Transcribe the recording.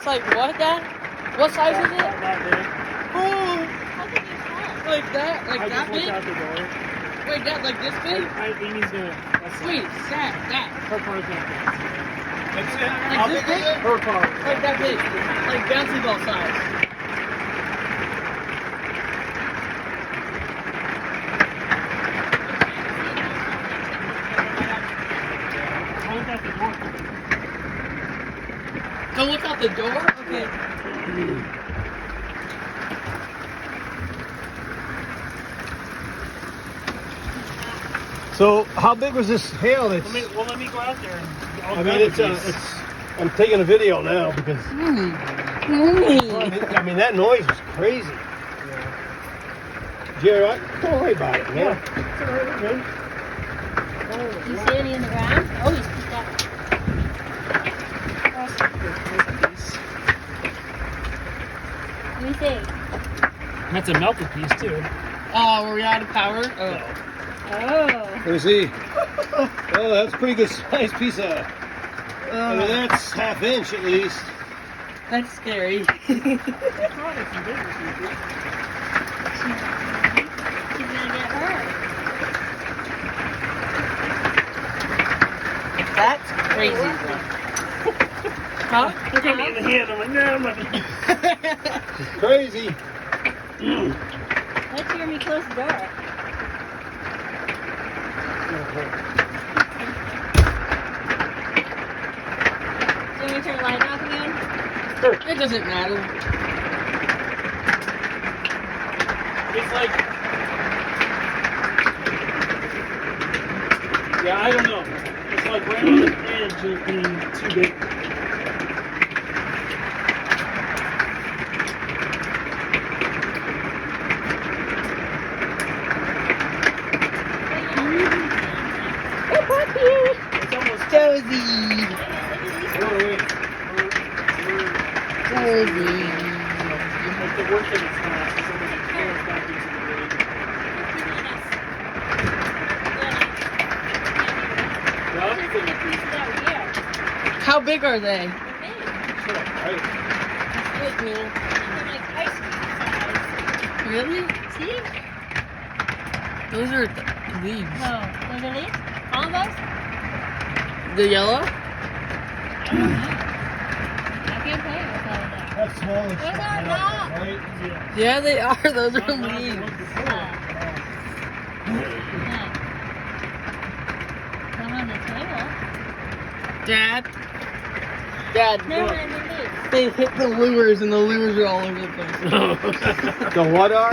It's like, what, Dad? What size is it? That big. Oh, How big is that? like that? Like I that just looked big? out the door. Wait, Dad, like this big? Amy's gonna. Wait, Dad, Her car's not fancy. That's it. Like How this big is big? it? Her car. Like that big. Like bouncy ball size. I'll look out the door. Go look out the door? Okay. So, how big was this hail? That's, Let me go out there. And I'll I grab mean, a piece. it's. I'm taking a video now because. I mean, that noise was crazy. Jerry, don't worry about it, man. It's all right, we're good. Do you see any in the ground? Oh, he's picked up. Let me see. That's a melted piece too. Oh, were we out of power? Oh. Oh. Let me see. Oh, that's a pretty good size piece of. I mean, that's half inch at least. That's scary. There's probably some bigger pieces. She's gonna get hurt. That's crazy. Huh? Look at me in the hand. I'm like, no, I'm not gonna. It's crazy. Let Jeremy close the door. Jeremy, turn the light off again. It doesn't matter. It's like, yeah, I don't know. It's like right on the edge of being too big. It's almost Josie. Josie. like the worst thing it's not. It's almost falls back into the grave. How big are they? Really? See? Those are leaves. No. Those are leaves? All of those? The yellow? I can't play with all of that. That's small as Those shit are now, not. right? Yeah, they are. Those are Not like the leaves. ones before. Some on the table. Dad? Dad, No, look. no, no, no. They hit the lures and the lures are all over the place. The what are?